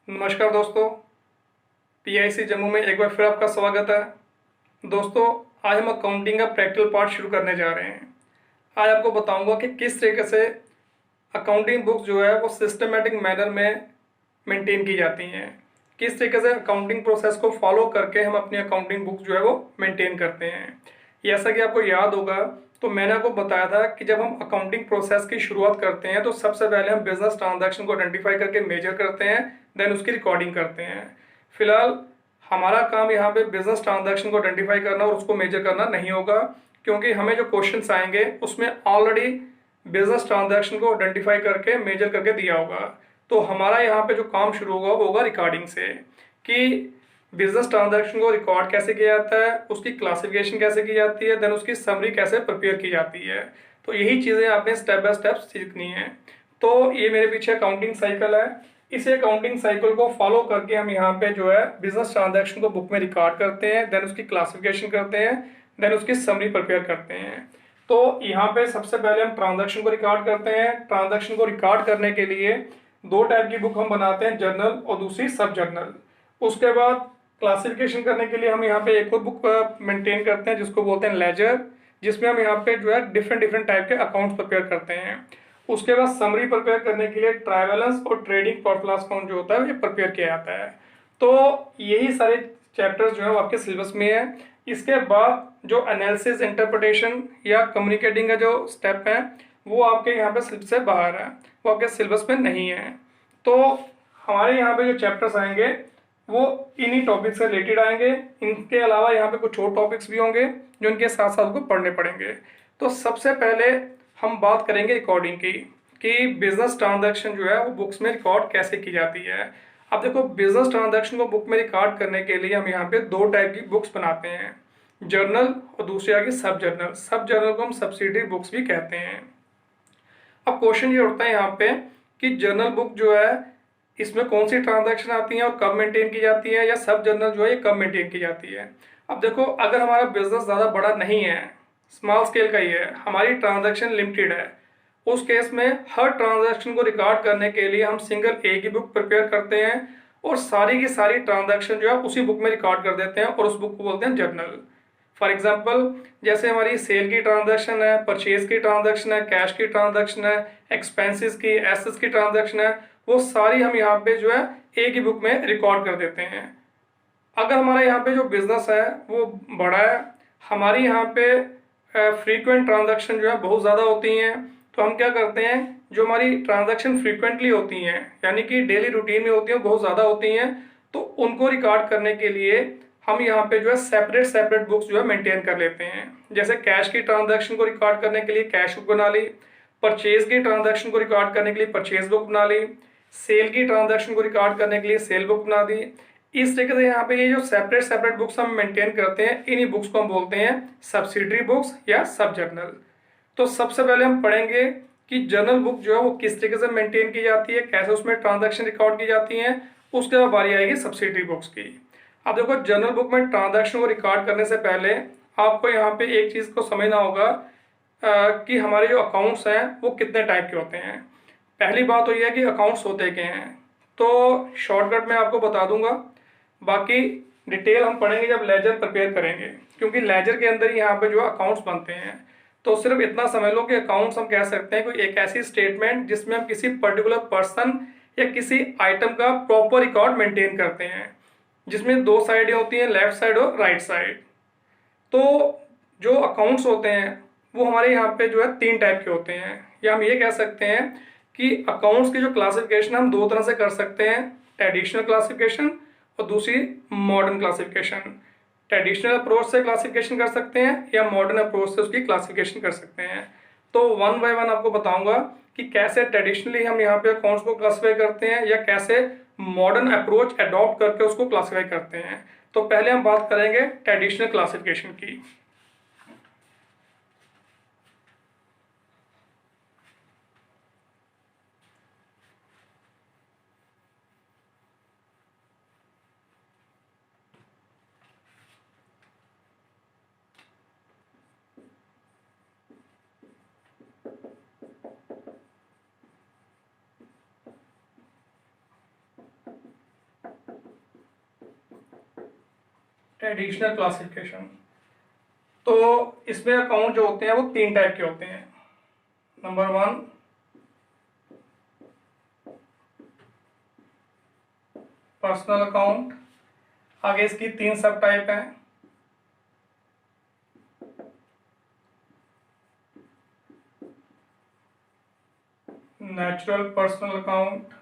नमस्कार दोस्तों, पीआईसी जम्मू में एक बार फिर आपका स्वागत है। दोस्तों, आज हम अकाउंटिंग का प्रैक्टिकल पार्ट शुरू करने जा रहे हैं। आज आपको बताऊंगा कि किस तरीके से अकाउंटिंग बुक्स जो है वो सिस्टमेटिक मैनर में मेंटेन की जाती हैं, किस तरीके से अकाउंटिंग प्रोसेस को फॉलो करके हम अपनी अकाउंटिंग बुक जो है वो मेंटेन करते हैं। जैसा कि आपको याद होगा तो मैंने आपको बताया था कि जब हम अकाउंटिंग प्रोसेस की शुरुआत करते हैं तो सबसे पहले हम बिजनेस ट्रांजैक्शन को आइडेंटिफाई करके मेजर करते हैं, देन उसकी रिकॉर्डिंग करते हैं। फिलहाल हमारा काम यहाँ पे बिजनेस ट्रांजैक्शन को आइडेंटिफाई करना और उसको मेजर करना नहीं होगा, क्योंकि हमें जो क्वेश्चंस आएंगे उसमें ऑलरेडी बिजनेस ट्रांजैक्शन को आइडेंटिफाई करके मेजर करके दिया होगा। तो हमारा यहाँ पे जो काम शुरू होगा वो होगा रिकॉर्डिंग से, कि बिजनेस ट्रांजैक्शन को रिकॉर्ड कैसे किया जाता है, उसकी क्लासिफिकेशन कैसे की जाती है, देन उसकी समरी कैसे प्रिपेयर की जाती है। तो यही चीज़ें आपने स्टेप बाय स्टेप सीखनी है। तो ये मेरे पीछे अकाउंटिंग साइकिल है। इस अकाउंटिंग साइकिल को फॉलो करके हम यहाँ पे जो है बिजनेस ट्रांजैक्शन को बुक में रिकॉर्ड करते हैं, देन उसकी क्लासिफिकेशन करते हैं, देन उसकी समरी प्रिपेयर करते हैं। तो यहाँ पे सबसे पहले हम ट्रांजैक्शन को रिकॉर्ड करते हैं। ट्रांजैक्शन को रिकॉर्ड करने के लिए दो टाइप की बुक हम बनाते हैं, जर्नल और दूसरी सब जर्नल। उसके बाद क्लासिफिकेशन करने के लिए हम यहाँ पे एक और बुक मेंटेन करते हैं जिसको बोलते हैं लेजर, जिसमें हम यहाँ पे जो है डिफरेंट डिफरेंट टाइप के अकाउंट्स प्रिपेयर करते हैं। उसके बाद समरी प्रिपेयर करने के लिए ट्रायल बैलेंस और ट्रेडिंग प्रॉफिट लॉस अकाउंट जो होता है ये प्रिपेयर किया जाता है। तो यही सारे चैप्टर्स जो है वो आपके सिलेबस में है। इसके बाद जो एनालिसिस, इंटरप्रिटेशन या कम्युनिकेटिंग का जो स्टेप है वो आपके यहाँ पे सिलेबस से बाहर है, वो आपके सिलेबस में नहीं है। तो हमारे यहाँ पे जो चैप्टर्स आएंगे वो इन्हीं टॉपिक से रिलेटेड आएंगे। इनके अलावा यहाँ पे कुछ और टॉपिक्स भी होंगे जो इनके साथ साथ को पढ़ने पड़ेंगे। तो सबसे पहले हम बात करेंगे रिकॉर्डिंग की, कि बिजनेस ट्रांजैक्शन जो है वो बुक्स में रिकॉर्ड कैसे की जाती है। अब देखो, बिजनेस ट्रांजैक्शन को बुक में रिकॉर्ड करने के लिए हम यहाँ पे दो टाइप की बुक्स बनाते हैं, जर्नल और दूसरी आगे सब जर्नल। सब जर्नल को हम सब्सिडरी बुक्स भी कहते हैं। अब क्वेश्चन ये उठता है यहाँ पे कि जर्नल बुक जो है इसमें कौन सी ट्रांजैक्शन आती है और कब मेंटेन की जाती है, या सब जर्नल जो है ये कब मेंटेन की जाती है। अब देखो, अगर हमारा बिजनेस ज़्यादा बड़ा नहीं है, स्मॉल स्केल का ही है, हमारी ट्रांजैक्शन लिमिटेड है, उस केस में हर ट्रांजैक्शन को रिकॉर्ड करने के लिए हम सिंगल एक ही बुक प्रिपेयर करते हैं और सारी की सारी ट्रांजैक्शन जो है उसी बुक में रिकॉर्ड कर देते हैं और उस बुक को बोलते हैं जर्नल। फॉर एग्जाम्पल, जैसे हमारी सेल की ट्रांजैक्शन है, परचेज की ट्रांजैक्शन है, कैश की ट्रांजैक्शन है, एक्सपेंसेस की, एसेट्स की ट्रांजैक्शन है, वो सारी हम यहाँ पे जो है एक ही बुक में रिकॉर्ड कर देते हैं। अगर हमारा यहाँ पे जो बिजनेस है वो बड़ा है, हमारी यहाँ पे फ्रीक्वेंट ट्रांजैक्शन जो है बहुत ज़्यादा होती हैं, तो हम क्या करते हैं, जो हमारी ट्रांजैक्शन फ्रीक्वेंटली होती हैं यानी कि डेली रूटीन में होती हैं, बहुत ज़्यादा होती हैं, तो उनको रिकॉर्ड करने के लिए हम यहाँ पे जो है सेपरेट सेपरेट बुक्स जो है मेंटेन कर लेते हैं। जैसे कैश की ट्रांजैक्शन को रिकॉर्ड करने के लिए कैश बुक बना ली, परचेज की ट्रांजैक्शन को रिकॉर्ड करने के लिए परचेज बुक बना ली, सेल की ट्रांजैक्शन को रिकॉर्ड करने के लिए सेल बुक बना दी। इस तरीके से यहाँ पे ये जो सेपरेट सेपरेट बुक्स हम मेंटेन करते हैं, इन्हीं बुक्स को हम बोलते हैं सब्सिडरी बुक्स या सब जर्नल। तो सबसे पहले हम पढ़ेंगे कि जर्नल बुक जो है वो किस तरीके से मेंटेन की जाती है, कैसे उसमें ट्रांजैक्शन रिकॉर्ड की जाती हैं। उसके बाद बारी आएगी सब्सिडरी बुक्स की। अब देखो, जर्नल बुक में ट्रांजैक्शन को रिकॉर्ड करने से पहले आपको यहाँ पे एक चीज़ को समझना होगा कि हमारे जो अकाउंट्स हैं वो कितने टाइप के होते हैं। पहली बात तो यह है कि अकाउंट्स होते क्या हैं, तो शॉर्टकट में आपको बता दूंगा, बाकी डिटेल हम पढ़ेंगे जब लेजर प्रिपेयर करेंगे, क्योंकि लेजर के अंदर यहाँ पे जो अकाउंट्स बनते हैं। तो सिर्फ इतना समझ लो कि अकाउंट्स हम कह सकते हैं कोई एक ऐसी स्टेटमेंट जिसमें हम किसी पर्टिकुलर पर्सन या किसी आइटम का प्रॉपर रिकॉर्ड मेंटेन करते हैं, जिसमें दो साइडें होती हैं, लेफ्ट साइड और राइट साइड। तो जो अकाउंट्स होते हैं वो हमारे यहाँ पे जो है तीन टाइप के होते हैं, या हम ये कह सकते हैं कि अकाउंट्स की जो क्लासिफिकेशन हम दो तरह से कर सकते हैं, ट्रेडिशनल क्लासिफिकेशन और दूसरी मॉडर्न क्लासिफिकेशन। ट्रेडिशनल अप्रोच से क्लासिफिकेशन कर सकते हैं या मॉडर्न अप्रोच से उसकी क्लासिफिकेशन कर सकते हैं। तो वन बाय वन आपको बताऊंगा कि कैसे ट्रेडिशनली हम यहाँ पे अकाउंट्स को क्लासिफाई करते हैं या कैसे मॉडर्न अप्रोच अडॉप्ट करके उसको क्लासिफाई करते हैं। तो पहले हम बात करेंगे ट्रेडिशनल क्लासिफिकेशन की। Traditional classification. तो इसमें अकाउंट जो होते हैं वो 3 टाइप के होते हैं। नंबर 1 पर्सनल अकाउंट, आगे इसकी 3 सब टाइप हैं। Natural personal account,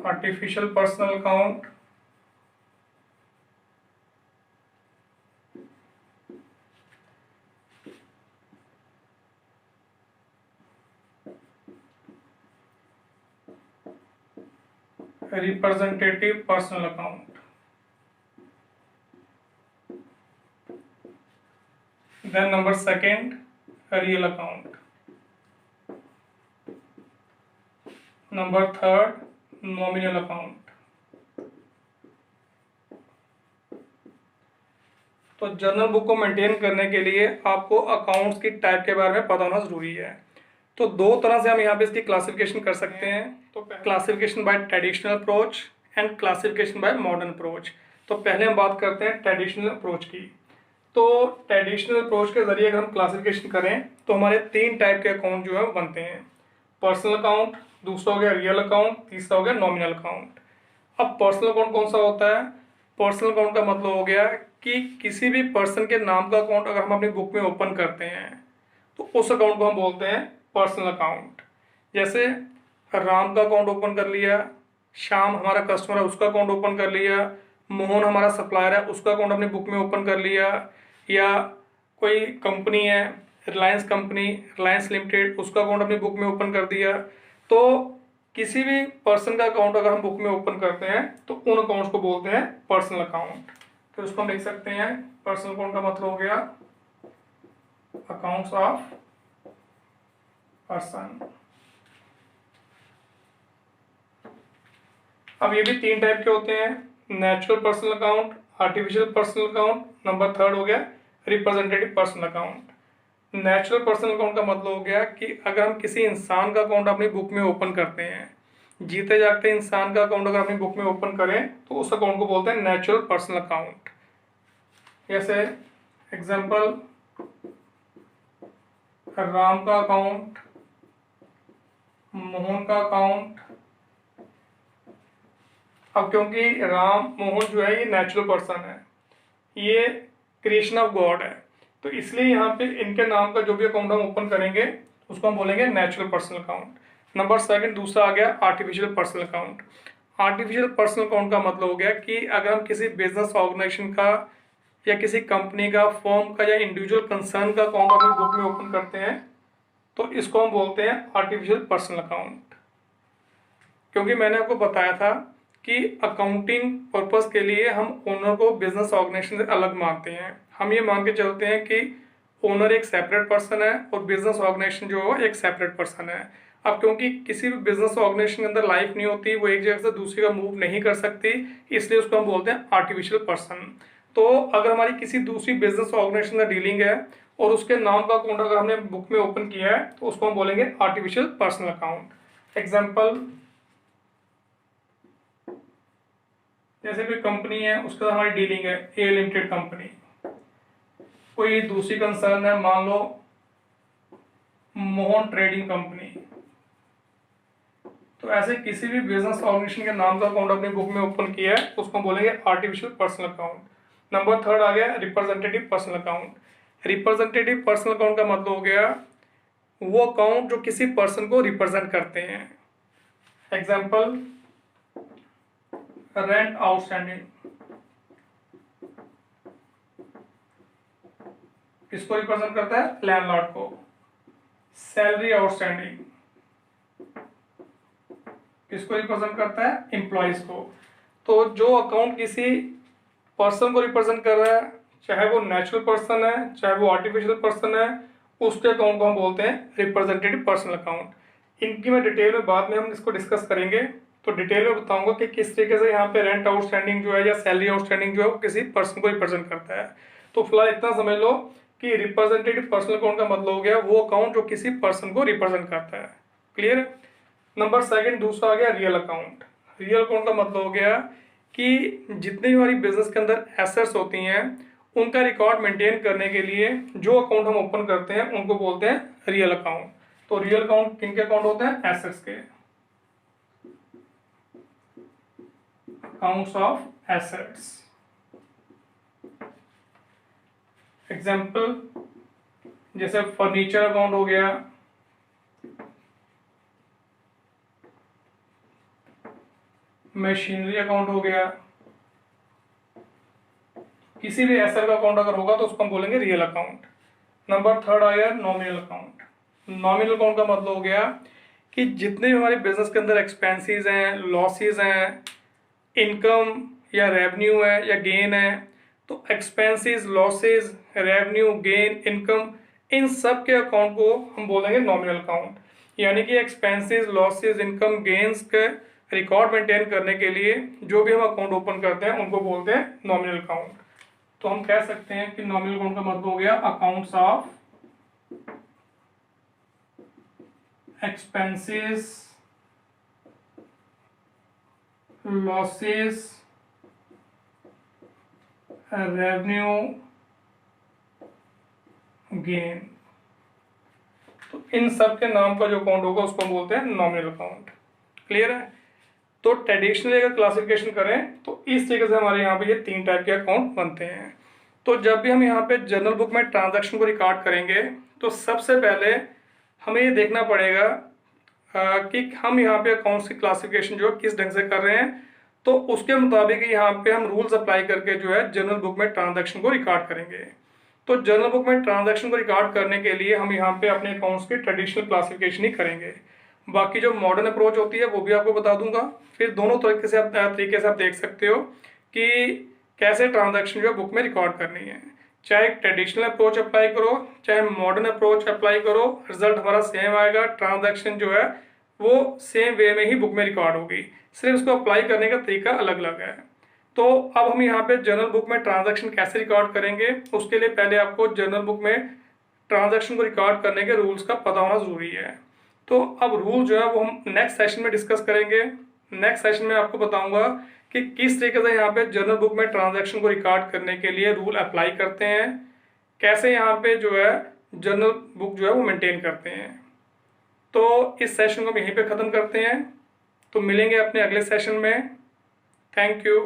artificial personal account, representative personal account. Then number 2 real account. Number 3 nominal account. तो जर्नल बुक को मेंटेन करने के लिए आपको अकाउंट्स की टाइप के बारे में पता होना जरूरी है। तो 2 तरह से हम यहाँ पे इसकी क्लासिफिकेशन कर सकते हैं। तो classification bye traditional approach and classification bye modern approach. तो पहले हम बात करते हैं ट्रेडिशनल अप्रोच की। तो ट्रेडिशनल अप्रोच के जरिए अगर हम क्लासिफिकेशन करें तो हमारे 3 टाइप के अकाउंट जो है वो बनते हैं। पर्सनल अकाउंट, दूसरा हो गया रियल अकाउंट, तीसरा हो गया नॉमिनल अकाउंट। अब पर्सनल अकाउंट कौन सा होता है? पर्सनल अकाउंट का मतलब हो गया कि किसी भी पर्सन के नाम का अकाउंट अगर हम अपनी बुक में ओपन करते हैं तो उस अकाउंट को हम बोलते हैं पर्सनल अकाउंट। जैसे राम का अकाउंट ओपन कर लिया, श्याम हमारा कस्टमर है उसका अकाउंट ओपन कर लिया, मोहन हमारा सप्लायर है उसका अकाउंट अपनी बुक में ओपन कर लिया, या कोई कंपनी है रिलायंस कंपनी, रिलायंस लिमिटेड, उसका अकाउंट अपनी बुक में ओपन कर दिया। तो किसी भी पर्सन का अकाउंट अगर हम बुक में ओपन करते हैं तो उन अकाउंट्स को बोलते हैं पर्सनल अकाउंट। तो इसको हम लिख सकते हैं पर्सनल अकाउंट का मतलब हो गया अकाउंट्स ऑफ पर्सन। अब ये भी 3 टाइप के होते हैं, natural personal account, artificial personal account, number 3 हो गया representative personal account. Natural personal account का मतलब हो गया कि अगर हम किसी इंसान का अकाउंट अपनी बुक में ओपन करते हैं, जीते जागते इंसान का अकाउंट अगर अपनी बुक में ओपन करें तो उस अकाउंट को बोलते हैं नेचुरल पर्सनल अकाउंट। जैसे एग्जांपल राम का अकाउंट, मोहन का अकाउंट। अब क्योंकि राम मोहन जो है ये नेचुरल पर्सन है, ये क्रिएशन ऑफ गॉड है, तो इसलिए यहाँ पे इनके नाम का जो भी अकाउंट हम ओपन करेंगे उसको हम बोलेंगे नेचुरल पर्सनल अकाउंट। नंबर 2 दूसरा आ गया artificial personal account. Artificial personal account का मतलब हो गया कि अगर हम किसी बिजनेस ऑर्गेनाइजेशन का या किसी कंपनी का, फर्म का या इंडिविजुअल कंसर्न का अकाउंट अपनी बुक में ओपन करते हैं तो इसको हम बोलते हैं आर्टिफिशियल पर्सनल अकाउंट। क्योंकि मैंने आपको बताया था कि अकाउंटिंग पर्पस के लिए हम ओनर को बिजनेस ऑर्गेनाइजेशन से अलग मानते हैं। हम ये मान के चलते हैं कि ओनर एक सेपरेट पर्सन है और बिजनेस ऑर्गेनाइजेशन जो है एक सेपरेट पर्सन है। अब क्योंकि किसी भी बिजनेस ऑर्गेनाइजेशन के अंदर लाइफ नहीं होती, वो एक जगह से दूसरी का मूव नहीं कर सकती, इसलिए उसको हम बोलते हैं आर्टिफिशियल पर्सन। तो अगर हमारी किसी दूसरी बिजनेस ऑर्गेनाइजेशन का डीलिंग है और उसके नाम का अकाउंट अगर हमने बुक में ओपन किया है तो उसको हम बोलेंगे आर्टिफिशियल पर्सनल अकाउंट। एग्जाम्पल जैसे कोई कंपनी है उसके साथ हमारी डीलिंग है, ए लिमिटेड कंपनी, कोई दूसरी कंसर्न है, मान लो मोहन ट्रेडिंग कंपनी। तो ऐसे किसी भी बिजनेस ऑर्गेनाइजेशन के नाम का अकाउंट अपनी बुक में ओपन किया है उसको बोलेंगे आर्टिफिशियल पर्सनल अकाउंट। नंबर 3 आ गया representative personal account. Representative personal account का मतलब हो गया वो अकाउंट जो किसी पर्सन को रिप्रेजेंट करते हैं। एग्जाम्पल रेंट आउटस्टैंडिंग, किसको रिप्रेजेंट करता है? लैंडलॉर्ड को। सैलरी आउटस्टैंडिंग किसको रिप्रेजेंट करता है? एम्प्लॉइज को। तो जो अकाउंट किसी पर्सन को रिप्रेजेंट कर रहा है, चाहे वो नेचुरल पर्सन है चाहे वो आर्टिफिशियल पर्सन है, उसके अकाउंट को हम बोलते हैं रिप्रेजेंटेटिव पर्सनल अकाउंट। इनकी मैं डिटेल में बाद में हम इसको डिस्कस करेंगे, तो डिटेल में बताऊंगा कि किस तरीके से यहाँ पे रेंट आउटस्टैंडिंग जो है या सैलरी आउटस्टैंडिंग जो है वो किसी पर्सन को रिप्रेजेंट करता है। तो फिलहाल इतना समझ लो कि रिप्रेजेंटेटिव पर्सनल अकाउंट का मतलब हो गया वो अकाउंट जो किसी पर्सन को रिप्रेजेंट करता है। क्लियर है? नंबर सेकंड दूसरा आ गया रियल अकाउंट। रियल अकाउंट का मतलब हो गया कि जितनी भी हमारी बिजनेस के अंदर एसेट्स होती हैं उनका रिकॉर्ड मेंटेन करने के लिए जो अकाउंट हम ओपन करते हैं उनको बोलते हैं रियल अकाउंट। तो रियल अकाउंट किन के अकाउंट होते हैं? एसेट्स के, अकाउंट्स ऑफ एसेट्स। एग्जाम्पल जैसे फर्नीचर अकाउंट हो गया, मशीनरी अकाउंट हो गया, किसी भी एसेट का अकाउंट अगर होगा तो उसको हम बोलेंगे रियल अकाउंट। नंबर थर्ड आया नॉमिनल अकाउंट। नॉमिनल अकाउंट का मतलब हो गया कि जितने भी हमारे बिजनेस के अंदर एक्सपेंसेस हैं, लॉसेस हैं, इनकम या रेवेन्यू है या गेन है, तो expenses, losses, revenue, gain, income, इन सब के अकाउंट को हम बोलेंगे नॉमिनल अकाउंट। यानी कि एक्सपेंसेस, लॉसेस, इनकम, गेन्स के रिकॉर्ड मेंटेन करने के लिए जो भी हम अकाउंट ओपन करते हैं उनको बोलते हैं नॉमिनल अकाउंट। तो हम कह सकते हैं कि नॉमिनल अकाउंट का मतलब हो गया accounts of expenses, losses, revenue, gain. तो इन सब के नाम का जो अकाउंट होगा उसको हम बोलते हैं नॉमिनल अकाउंट। क्लियर है? तो ट्रेडिशनली अगर क्लासिफिकेशन करें तो इस तरीके से हमारे यहाँ पे ये 3 टाइप के अकाउंट बनते हैं। तो जब भी हम यहाँ पे जर्नल बुक में ट्रांजैक्शन को रिकॉर्ड करेंगे तो सबसे पहले हमें ये देखना पड़ेगा कि हम यहाँ पे अकाउंट्स की क्लासिफिकेशन जो है किस ढंग से कर रहे हैं, तो उसके मुताबिक यहाँ पे हम रूल्स अप्लाई करके जो है जर्नल बुक में ट्रांजैक्शन को रिकॉर्ड करेंगे। तो जर्नल बुक में ट्रांजैक्शन को रिकॉर्ड करने के लिए हम यहाँ पे अपने अकाउंट्स की ट्रेडिशनल क्लासिफिकेशन ही करेंगे। बाकी जो मॉडर्न अप्रोच होती है वो भी आपको बता दूंगा। फिर दोनों तरीके से आप देख सकते हो कि कैसे ट्रांजैक्शन जो है बुक में रिकॉर्ड करनी है। चाहे ट्रेडिशनल अप्रोच अप्लाई करो, चाहे मॉडर्न अप्रोच अप्लाई करो, रिजल्ट हमारा सेम आएगा। ट्रांजैक्शन जो है वो सेम वे में ही बुक में रिकॉर्ड होगी, सिर्फ उसको अप्लाई करने का तरीका अलग अलग है। तो अब हम यहाँ पे जर्नल बुक में ट्रांजैक्शन कैसे रिकॉर्ड करेंगे, उसके लिए पहले आपको जर्नल बुक में ट्रांजैक्शन को रिकॉर्ड करने के रूल्स का पता होना जरूरी है। तो अब रूल जो है वो हम नेक्स्ट सेशन में डिस्कस करेंगे। नेक्स्ट सेशन में आपको बताऊंगा कि किस तरीके से यहाँ पे जर्नल बुक में ट्रांजैक्शन को रिकॉर्ड करने के लिए रूल अप्लाई करते हैं, कैसे यहाँ पे जो है जर्नल बुक जो है वो मेंटेन करते हैं। तो इस सेशन को हम यहीं पे ख़त्म करते हैं। तो मिलेंगे अपने अगले सेशन में। Thank you.